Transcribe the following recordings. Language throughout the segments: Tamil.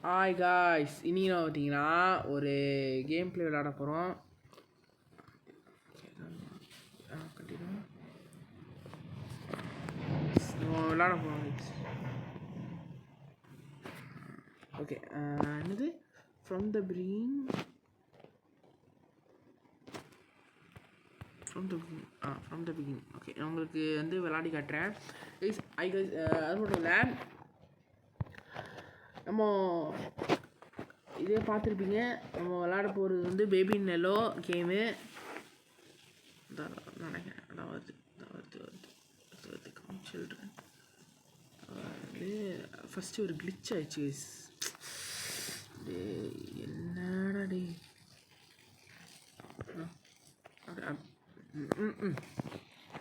ஹாய் காய்ஸ், இன்னைக்கு பார்த்தீங்கன்னா ஒரு கேம் பிளே விளையாட போகிறோம். விளையாட போகிறோம். ஓகே, என்னது ஃப்ரம் த பிகினிங் ஓகே, நான் உங்களுக்கு வந்து விளையாடி காட்டுறேன். அது மட்டும் இல்லை, நம்ம இதே பார்த்துருப்பீங்க. நம்ம விளையாட போகிறது வந்து பேபி இன் எல்லோ கேமு நினைக்கிறேன். அதாவது காமிச்சில்றேன். அது ஃபஸ்ட்டு ஒரு கிளிச் ஆயிடுச்சு. என்னடா டே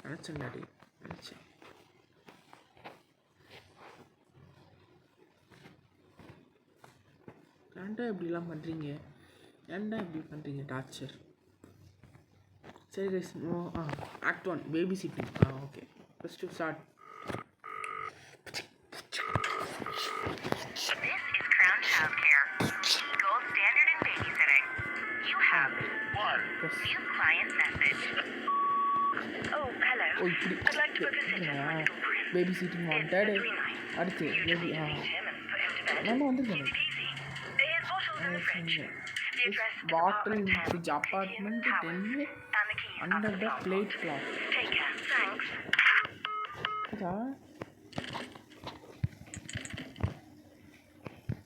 நினச்சேன்டா டே நினச்சேன். ஏன்டா இப்படிலாம் பண்ணுறீங்க? ஏன்டா இப்படி பண்ணுறீங்க? டார்ச்சர். சரி guys, act 1 baby sitting. Okay, first to start. This is Crown Childcare. Gold standard in babysitting. You have one new client message. Oh, hello. I'd like to book a sitter for my little prince. Baby sitting wanted. அடுத்து பேபி நம்ம வந்துருக்கேன். Water in fridge, apartment 10 under the plate cloth. Take care. Thanks.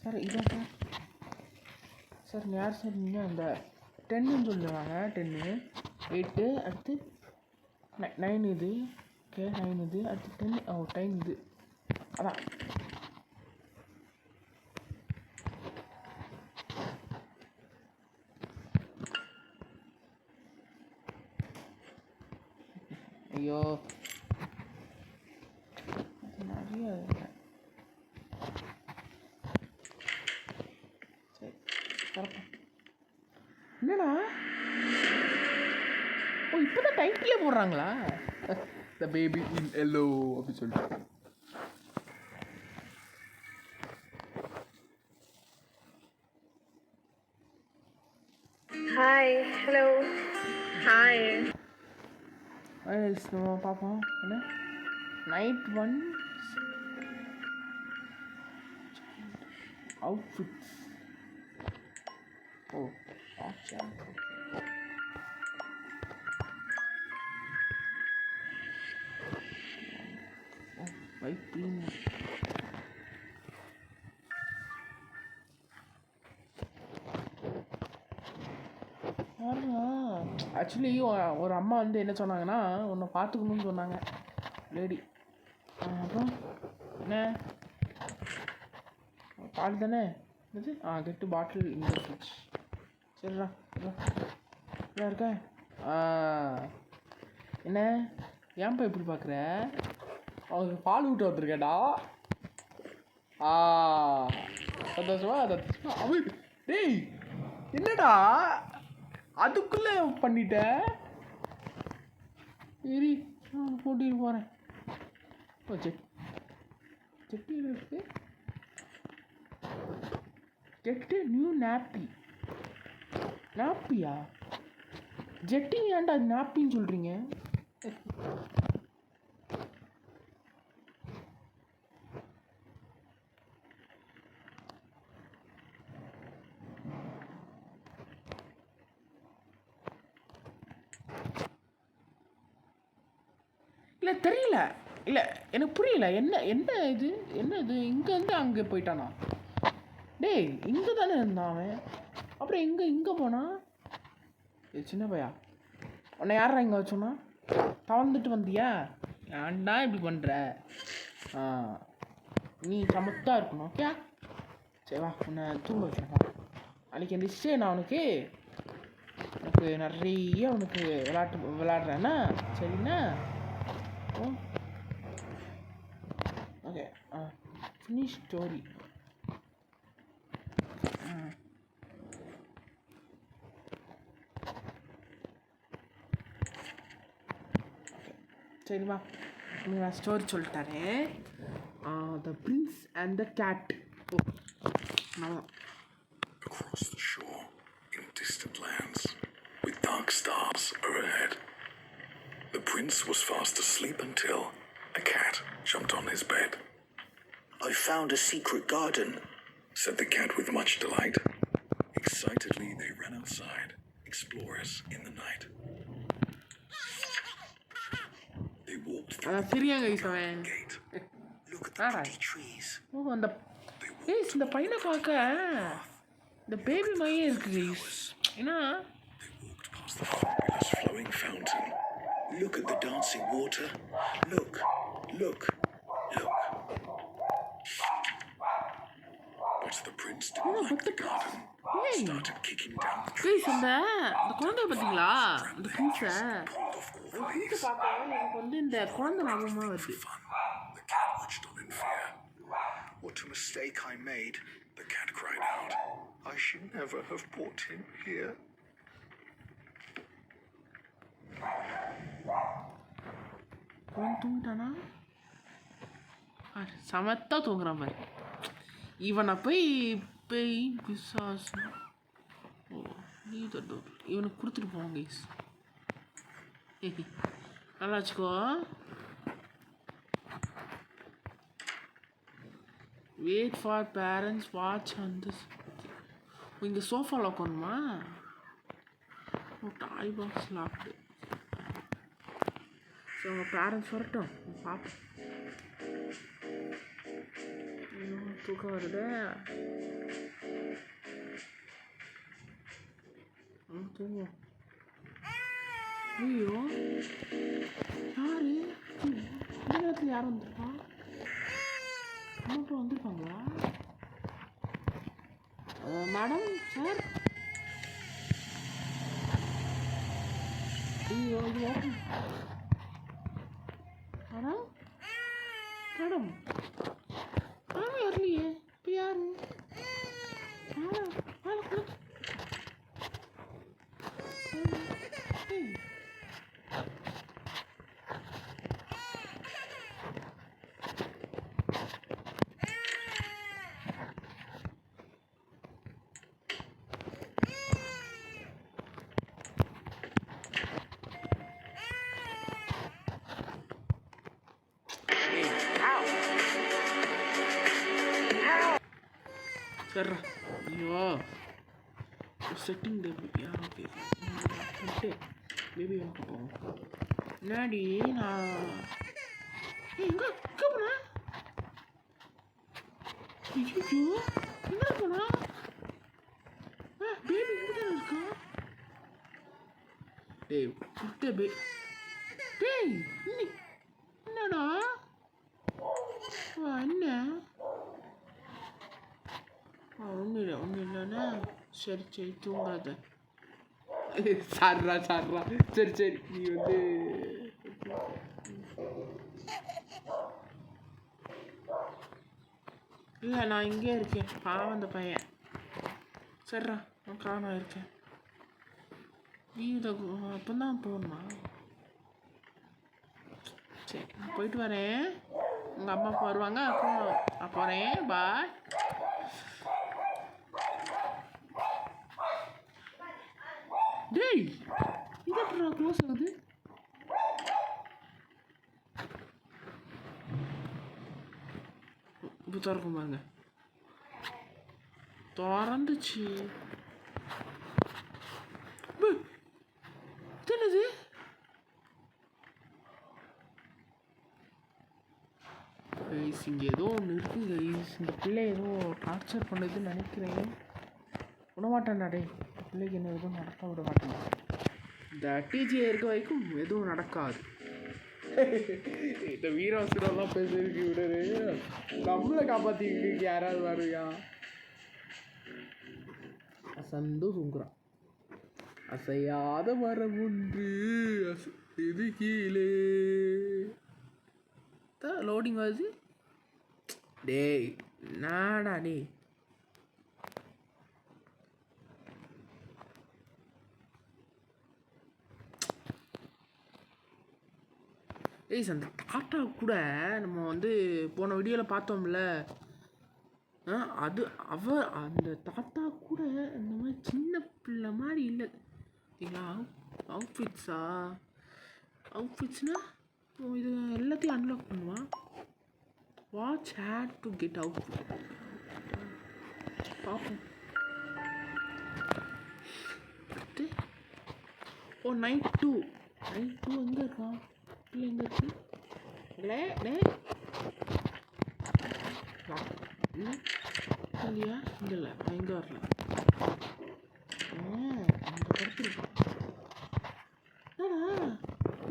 Sir இதான் சார் யார் சார் நீங்கள்? அந்த 10ன்னு சொல்லுவாங்க. 10 8 அடுத்து 9 இது. ஓகே, 9 இது. அடுத்து 10 10 இது. அதான் ஐயோ நிறைய சரி கரெக்டா. என்னடா இப்போதான் டைட்டிலே போடுறாங்களா? த பேபி இன் எல்லோ அப்படின்னு சொல்லிட்டு. Hi. Hello. Hi. நம்ம பார்ப்போம். என்ன night 1 outfits. White clean. Actually ஒரு அம்மா வந்து என்ன சொன்னாங்கன்னா, உன்னை பார்த்துக்கணும்னு சொன்னாங்க லேடி. அப்புறம் என்ன பால் தானே இது? கெட்டு பாட்டில் இந்த ஃப்ரிட்ஜ். சரிடா இதாக இருக்க. என்ன ஏன்பா இப்படி பார்க்குற? அவனுக்கு பால் விட்டு வந்துருக்கேடா. சந்தோஷமா அவன் டேய் என்னடா அதுக்குள்ளே பண்ணிட்ட? சரி, கூட்டிகிட்டு போகிறேன். செட்டியில் இருக்கு. Jet new நாப்பியா? ஜெட்டிங் ஏன்டா நாப்பின்னு சொல்கிறீங்க? இல்லை தெரியல. இல்லை எனக்கு புரியல. என்ன இது இங்கேருந்து அங்கே போயிட்டானா? டேய் இங்கே தானே இருந்தான் அவன். அப்புறம் இங்கே போனான். சின்ன பையா, உன்னை யாரா இங்கே வச்சோன்னா? தவந்துட்டு வந்தியா? ஏன்டா இப்படி பண்ணுற? நீ சமத்தாக இருக்கணும். ஓகே, சரி வா, உன்னை தூங்க வைக்கிறேன். அன்றைக்கி எந்திரிச்சு நான் உனக்கு நிறைய உனக்கு விளையாடுறேன்னா சரிண்ணா? Okay, finish story. சரிம்மா, நான் ஸ்டோரி சொல்லித்தரேன். The prince and the cat. நம்ம Across the shore, in distant lands, with dark stars overhead, the prince was fast asleep until a cat jumped on his bed. I found a secret garden, Said the cat with much delight. Excitedly, they ran outside, explorers in the night. They walked through அதான் சிரியாங்க கைஸ் அவன் the gate. Look at the ஆடா pretty trees. ஓ அந்த கைஸ் இந்த பையனை பார்க்க இந்த பேபி மையே இருக்கு கைஸ் ஏன்னா They walked past the fabulous flowing fountain. Look at the dancing water. Look, look, look. But the prince didn't like the garden. ஏய் Started kicking down the guys அந்த குழந்தைய பார்த்தீங்களா அந்த ப்ரின்ஸை pulled off all the ப்ரின்ஸை leaves. பார்க்க எனக்கு வந்து இந்த குழந்தை ஞாபகமாக வருது Fun. The cat watched on in fear. What a mistake I made. The cat cried out. I should never have brought him here. குழந்தை தூங்கிட்டானா சமத்தா தூங்குறான் பாரு இவனை போய் பேய் பிசாசு ஓ நீ தொட்டு இவனுக்கு கொடுத்துட்டு போவான் கைஸ் நல்லா வச்சுக்கோ வெயிட் ஃபார் பேரண்ட்ஸ் வாட்ச் அந்த இங்கே சோஃபாவில் உட்காணுமா ஓ டாய் பாக்ஸ் லாப்டு ஸோ உங்கள் பேரண்ட்ஸ் வரட்டும் பார்ப்போம் தூக்கம் வருது தூங்குவோம் ஐயோ யாரு இந்த நேரத்தில் யாரும் வந்திருப்பா மட்டும் வந்திருப்பாங்களா மேடம் சார் ஐயோ இது ஓப்பன் மேடம் மேடம் மேடம் வரலையே இப்போ யாரு மேடம் மேலே கொடுத்து சர்றா ஐயோ செட்டிங் யார் ஓகே பேபி வாங்க போவோம் முன்னாடி நான் எங்கே போனேன் ஐயோ எங்கே போனா பேபி இங்கே தானே இருக்கா டேய் குட்டை டேய் என்னடா என்ன ஒன்றும் இல்லைண்ணா சரி சரி தூங்காத சார்ரா சரி சரி நீ வந்து இல்லை நான் இங்கே இருக்கேன் பாவம் அந்த பையன் சரிடா நான் காணா இருக்கேன் நீ இதை அப்போ தான் போகணுமா சரி நான் போயிட்டு வரேன் உங்கள் அம்மா அப்பா வருவாங்க அப்போ போகிறேன் பாய் டேய் இது எப்படி க்ளோஸ் ஆகுது இப்போ திறக்கும் பாருங்க திறந்துச்சு என்னது கைஸ் இங்கே ஏதோ ஒன்று இருக்குது கைஸ் இந்த பிள்ளை ஏதோ டார்ச்சர் பண்ணுதுன்னு நினைக்கிறேன் விடமாட்டேன்டா டே பிள்ளைக்கு என்ன எதுவும் நடக்க விட மாட்டேன் இந்த டிஜே இருக்க வரைக்கும் எதுவும் நடக்காது இந்த வீராசுரெல்லாம் பேசிருக்கு விடுது நம்மளை காப்பாற்றிக்கிட்டு யாராவது வருவியா அசந்து தூங்குறான் அசையாத மரம் ஒன்று இது கீழே லோடிங் வருது டேய் நாடா டேய் ஏய் அந்த டாட்டா கூட நம்ம வந்து போன வீடியோவில் பார்த்தோம்ல அது அந்த தாத்தா கூட இந்த மாதிரி சின்ன பிள்ளை மாதிரி இல்லை சரிங்களா. அவுட்ஃபிட்ஸ்னா இது எல்லாத்தையும் அன்லாக் பண்ணுவான். Watch hate to get out பார்ப்போம். ஓ நைட் டூ எங்கே இருக்கான்? இல்லை எங்கே இருக்கு? இல்லை இல்லையா? இங்கே இல்லை, எங்கே வரல. அங்கே படுத்துருக்கான்.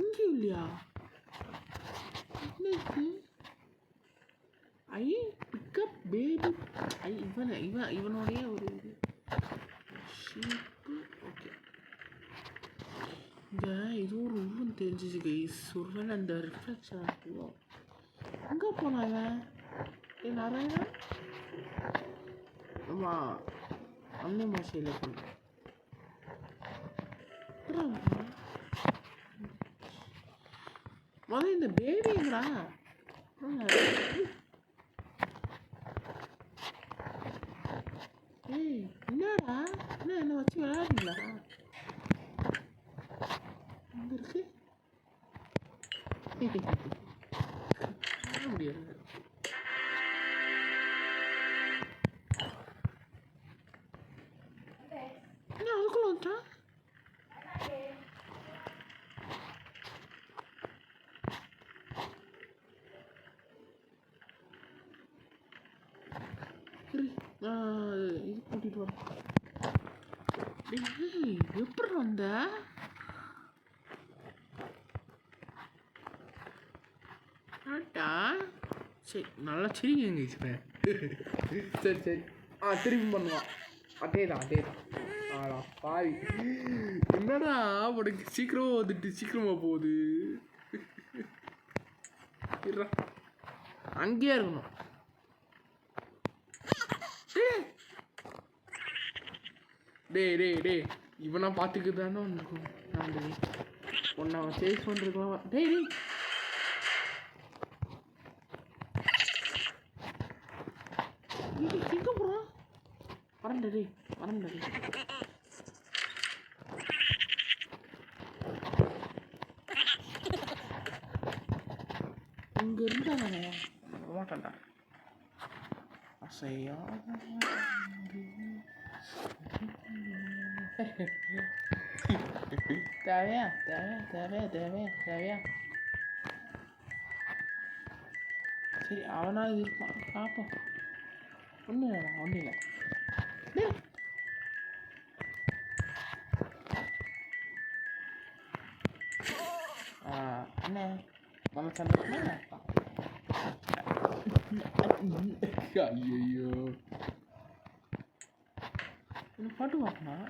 இங்கேயும் இல்லையா? என்ன இருக்கு? பிக்கப் பேபி இவனுடைய ஒரு ஷீப்பு. ஓகே, இங்கே ஏதோ ஒரு உருவம் தெரிஞ்சிச்சு கைஸ். ஒருவேளை அந்த ரிஃப்ளெக்ஷன் ஆகும். எங்கே போனாங்க? நாராயணா ஆமாம், அன்னை மாசையில் போனேன். முதல்ல இந்த பேபிங்களா? ஏய் என்னடா, என்ன வச்சு விளையாடுங்களா? எங்க இருக்கு? முடியாது. என்ன அதுக்குள்ள வந்துட்டா? இது கூட்டிட்டு வர எப்படி வந்த? சரி நல்லா சிரிங்க. சரி திரும்பி பண்ணுவான். அதேதான். ஆடா பாவி, என்னடா உனக்கு சீக்கிரமா வந்துட்டு சீக்கிரமா போகுது. அங்கேயே இருக்கணும். டேய் இவனா பார்த்துக்குதானே ஒன்று அவன் சேஸ் பண்ணிருக்கலாம். டேய் எங்கே போகிறான்? வரண்டே இங்கே இருந்தானே மாட்டான்டா. அசையா தேவையா? சரி அவனாக இருப்பான், பார்ப்போம். ஒன்றும் இல்லை. என்ன நம்ம சந்தோஷமா? ஐயோ பாட்டு பார்க்கணும்.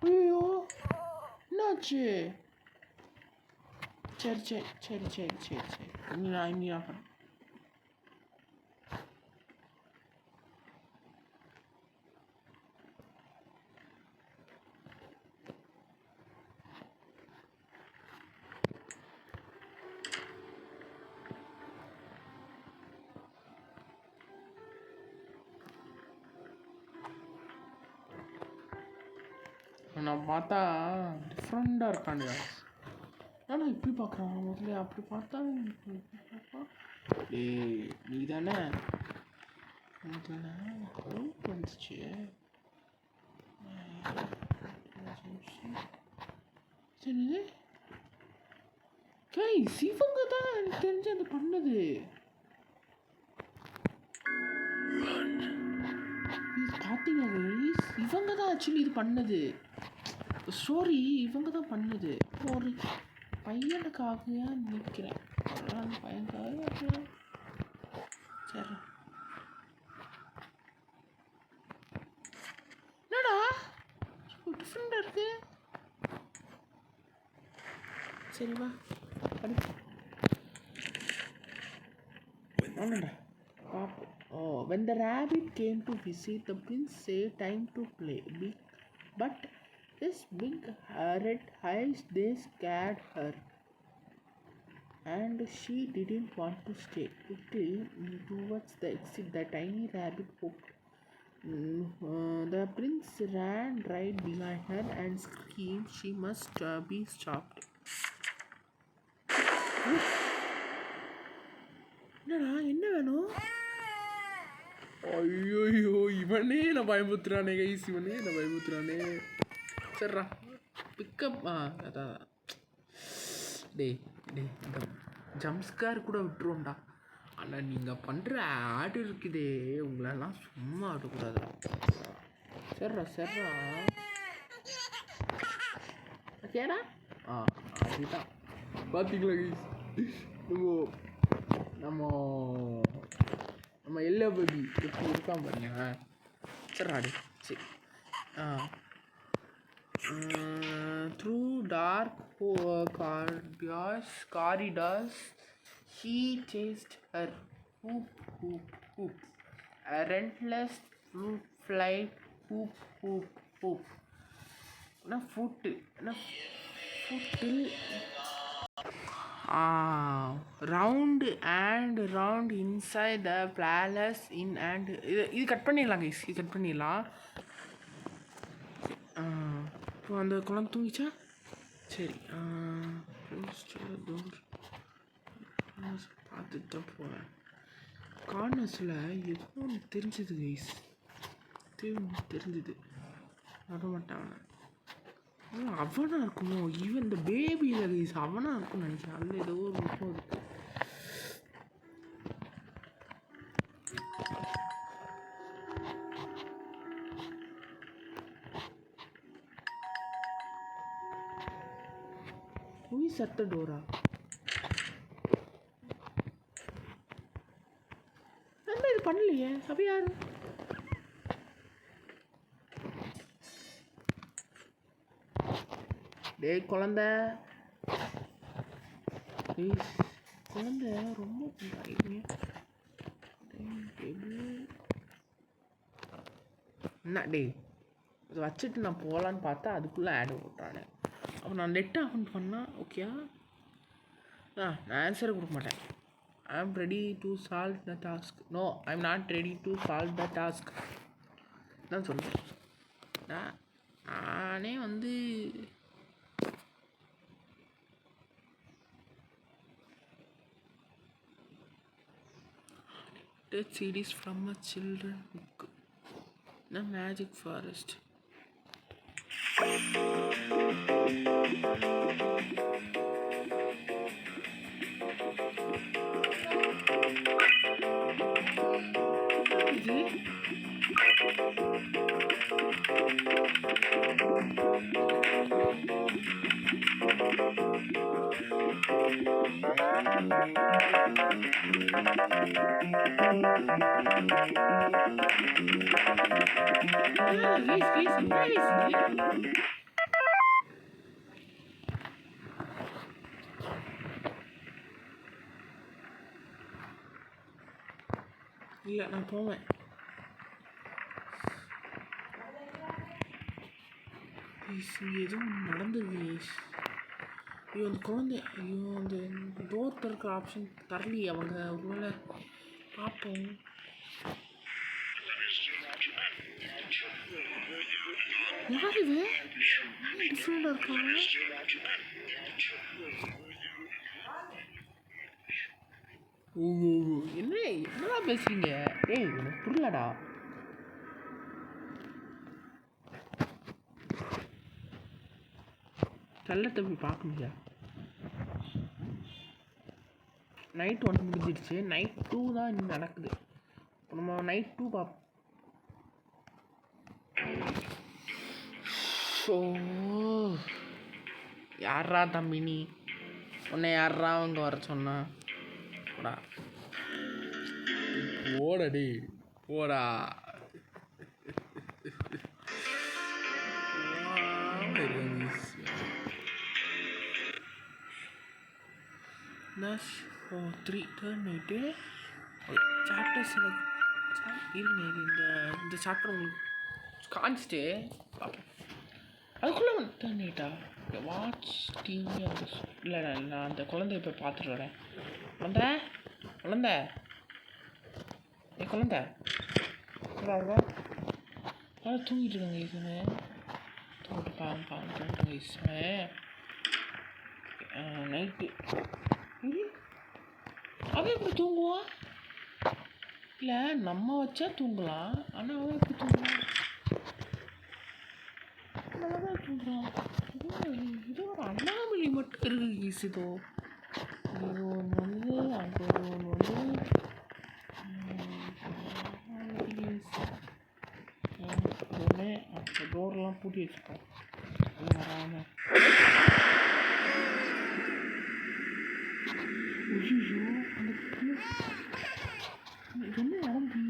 ஐயோ என்னாச்சு? சரி நான் இனி ஆகிறேன். நான் பார்த்தா டிஃப்ரெண்டாக இருக்கானுங்க. ஏன்னா இப்படி பார்க்குறான், முதல்ல அப்படி பார்த்தா டேய் நீ தானே வந்துச்சு. சரி சிவங்க தான் எனக்கு தெரிஞ்சு அது பண்ணது. பார்த்தீங்களா இவங்க தான் ஆக்சுவலி இது பண்ணது. ஸ்டோரி இவங்க தான் பண்ணுது. ஒரு பையனுக்காக நிற்கிறேன். அந்த பையனுக்காக சரி. என்னடா டிஃப்ரெண்டாக இருக்கு. சரி வா படிப்போம். Oh, when the rabbit came to visit, the prince said time to play. But This big red eyes, they scared her. And she didn't want to stay. Quickly towards the exit, the tiny rabbit hopped. The prince ran right behind her and screamed she must be stopped. என்னடா என்ன வேணும்? ஐயோ இவனே நான் பயமுத்துறானே கைஸ், இவனே நான் பயமுத்துறானே. சரிடா பிக்கப் அதான் டேய் இந்த ஜம்ஸ்கார் கூட விட்டுருவோம்டா. ஆனால் நீங்கள் பண்ணுற ஆடு இருக்குதே, உங்களெல்லாம் சும்மா விடக்கூடாதுடா. சரிடா ஓகேடா. அதுதான் பார்த்தீங்களா கைஸ், நம்ம எல்லோ பேபி எப்படி இருக்கான் பாருங்க. சரிடா சரி. Through dark corridors, he chased her. Hoop, hoop, hoop. A relentless fruit flight. Hoop, hoop, hoop. Round and round inside the palace in and இது கட் பண்ணிடலாம் கைஸ், இது கட் பண்ணிடலாம். இப்போ அந்த குழந்தை தூங்கிச்சா? சரி பார்த்துட்டு தான் போவேன். கார்னர்ஸில் ஏதோ ஒன்று தெரிஞ்சுது கைஸ், தெரிஞ்சுது. வர மாட்டான் அவனா இருக்குமோ, ஈவன் இந்த பேபியில் கைஸ் அவனா இருக்கும்னு நினைக்கிறேன். அதில் ஏதோ ஒரு விஷயம் இருக்கு. சத்த டோரா என்ன இது பண்ணலையே? அப்ப யாரு? டேய் குழந்தை ரொம்ப என்ன டேய் இதை வச்சுட்டு நான் போகலான்னு பார்த்தா அதுக்குள்ளே ஆடு போட்டானே. அப்போ நான் நெட் ஆன் பண்ணால் ஓகேயா? நான் ஆன்சரை கொடுக்க மாட்டேன். I am ready to solve the task. No, I am not ready to solve the task தான் சொல்லுவேன். நானே வந்து CDs from a children book. The Magic Forest. இல்லை நான் போவேன். எதுவும் நடந்துருக்கு. ஐயோ அந்த குழந்தை, ஐயோ அந்த டோர் திறக்கிற ஆப்ஷன் தரலையே அவங்க. ஒருவேளை பார்ப்போம். யார் இது? டிஃப்ரெண்டாக இருக்காங்க. என்னடா பேசுறீங்க? ஏய் எனக்கு புரியலடா. செல்லத்தை போய் பார்க்க முடியாது. நைட் 1 முடிஞ்சிடுச்சு, நைட் 2 தான் இன்னும் நடக்குது. இப்போ நம்ம நைட் 2 பார்ப்போம். ஸோ யாரா தம்பி நீ? உன்னை யாரா அவங்க வர சொன்னா? போடா போடடி போடா. for 3 turn ஆகிட்டு சாப்டர்ஸ் இருங்க. இந்த சாப்டர் உங்களுக்கு காமிச்சிட்டு பார்ப்போம். அதுக்குள்ளே வந்துட்டா வாட்ச் டிவி அந்த இல்லை நான் அந்த குழந்தைய போய் பார்த்துட்டு வரேன். குழந்த குழந்த யாரும் தூங்கிட்டு இருக்காங்க ஈஸ்வனே. தூங்கிட்டு தூங்கிட்டு ஈஸ்வனே. நைட்டு அவன் எப்படி தூங்குவான்? இல்லை நம்ம வச்சா தூங்கலாம், ஆனால் அவன் எப்படி தூங்குவான்? நல்லா தான் தூங்குறான். இது ஒரு அண்ணாமலை மட்டும் இருக்கு ஈஸ். இது ஒன்று வந்து அங்கே ஒன்று வந்து எப்போதுமே அந்த டோர்லாம் பூட்டி வச்சுப்போம், அது வராமல். ஐயோ அந்த இது என்ன நடந்து?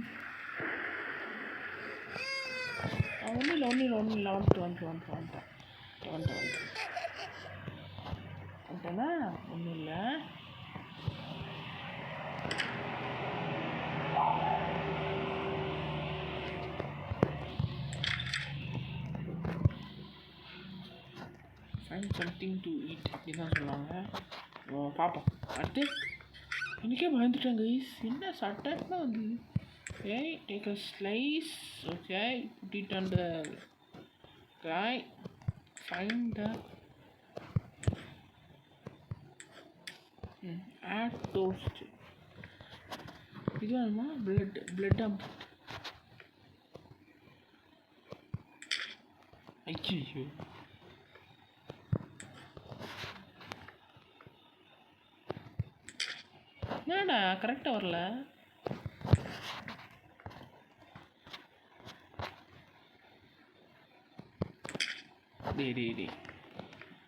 ஒன்றும் இல்லை வந்துட்டேன்னா ஒன்றும் இல்லை. ஃபைண்ட் சம்திங் டு ஈட் அப்படி தான் சொல்லுவாங்க. பார்ப்போம். அடுத்து எனக்கே பயந்துட்டேன் கைஸ். என்ன சட்டன்னா வந்து okay, take a slice, okay, put it on the guy, find the add toast. இது வேணுமா? blood ஐயோ என்னடா கரெக்டாக வரல.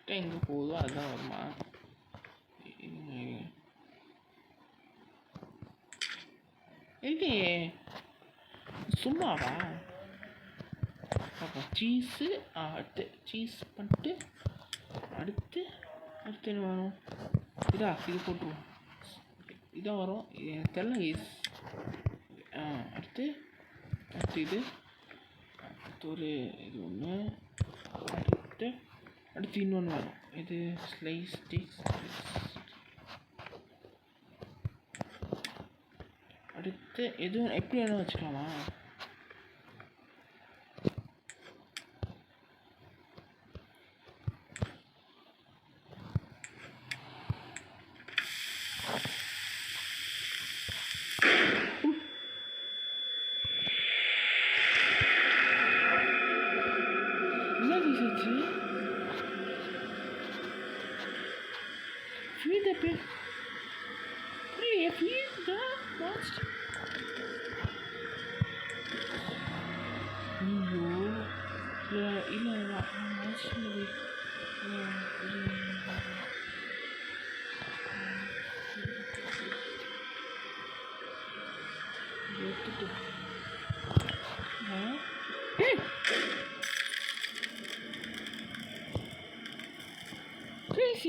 டே எங்கே போகுதோ அதுதான் வருமா? இல்லையே சும்மாவா? பார்ப்போம். சீஸு அடுத்து சீஸ் பண்ணிட்டு அடுத்து என்ன வரும்? இது போட்டுருவோம். இதான் வரும். எனக்கு தெரியல ஈஸ். அடுத்து இது ஒரு இது ஒன்று. அடுத்து இன்னொன்று வரும். இது ஸ்லைஸ் ஸ்டிக்ஸ். அடுத்து எதுவும் எப்படி வேணும் வச்சுக்கலாமா? Feed the pig. Feed the monster. ஐயோ இல்லை மாஸ்டர் எடுத்துட்டு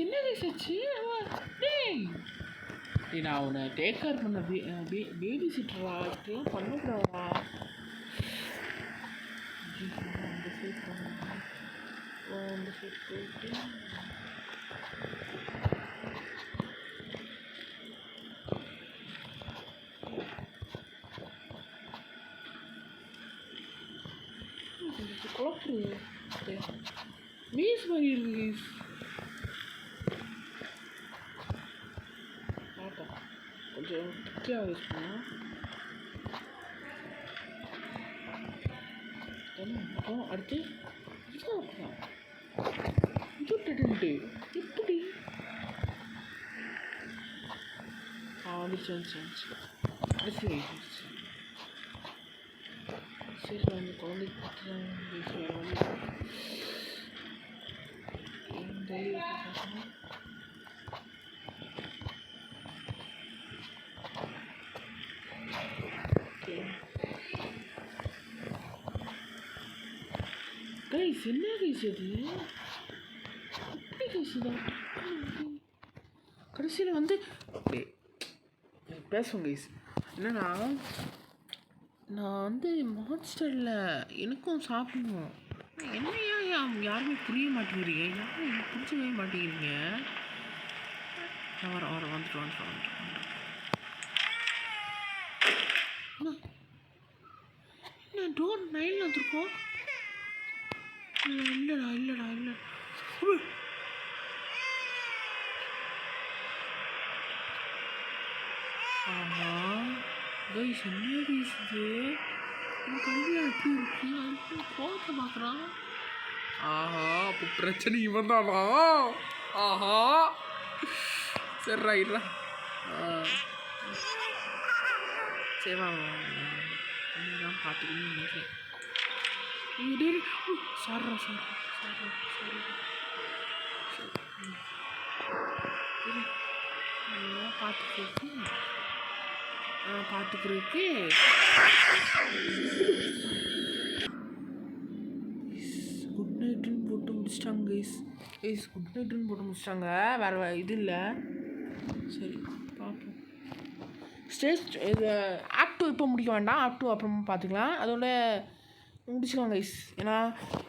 என்ன ரிசர்ச்சு? டேய் நான் உன்னை டேக் கேர் பண்ண பேபி சிட்டரா, இப்படிலாம் பண்ணக்கூடாதா? அந்த சைட் பண்ண அந்த சைட் போயிட்டு குழப்பம் மீஸ் மாதிரி இருக்கு. பார்ப்போம் கொஞ்சம் குட்டியாக யூஸ் பண்ணோம். அப்புறம் அடுத்து இது எப்படி சரி அந்த குழந்தைக்கு கைஸ் என்ன கைஸ் அது எப்படி கைஸ் தான் கடைசியில் வந்து பேசுவோம் கைஸ். என்னன்னா நான் வந்து மான்ஸ்டரில் எனக்கும் சாப்பிடணும். என்னையா யாருமே புரிய மாட்டேங்கிறீங்க, யாரும் எனக்கு புரிஞ்சவே மாட்டேங்கிறீங்க. நான் வந்துட்டேன். என்ன டோர் 9 வந்துருக்கோம். இல்லைடா. ஆஹா கைஸ், என்ன கைஸ் இது? எனக்கு ஐடியா எப்படி இருக்கு? அது கோவத்தை பார்க்குறான். ஆஹா, அப்போ பிரச்சனை இவன் தானா? ஆஹா, சரிடா. சரி வா தான் பார்த்துக்கணும்னு நினைக்கிறேன். சாரி பார்த்துக்கிறதுக்கு குட் நைட்டுன்னு போட்டு முடிச்சிட்டாங்க கைஸ். குட் நைட்டுன்னு போட்டு முடிச்சிட்டாங்க. வேறு இது இல்லை. சரி பார்ப்போம். இது ஆக்ட் 2 இப்போ முடிக்க வேண்டாம். ஆக்ட் 2 அப்புறமா பார்த்துக்கலாம். அதோட முடிச்சுக்கலாம் கைஸ். ஏன்னா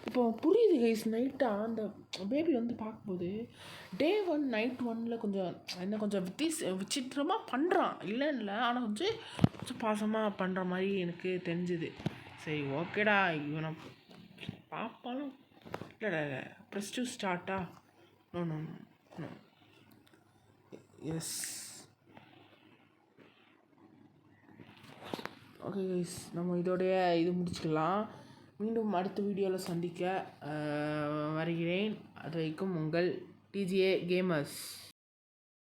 இப்போ புரியுது கைஸ். நைட்டாக அந்த பேபி வந்து பார்க்கும்போது டே 1 நைட் 1 கொஞ்சம் விசித்திரமாக பண்ணுறான். இல்லை ஆனால் கொஞ்சம் பாசமாக பண்ணுற மாதிரி எனக்கு தெரிஞ்சுது. சரி ஓகேடா, இவனை பாப்பாலும் இல்லை ப்ளஸ் 2 ஸ்டார்ட்டா? No yes. ஓகே கைஸ், நம்ம இதோடைய இது முடிச்சுக்கலாம். மீண்டும் அடுத்த வீடியோவில் சந்திக்க வருகிறேன். அது வரைக்கும் உங்கள் TGA கேமர்ஸ்.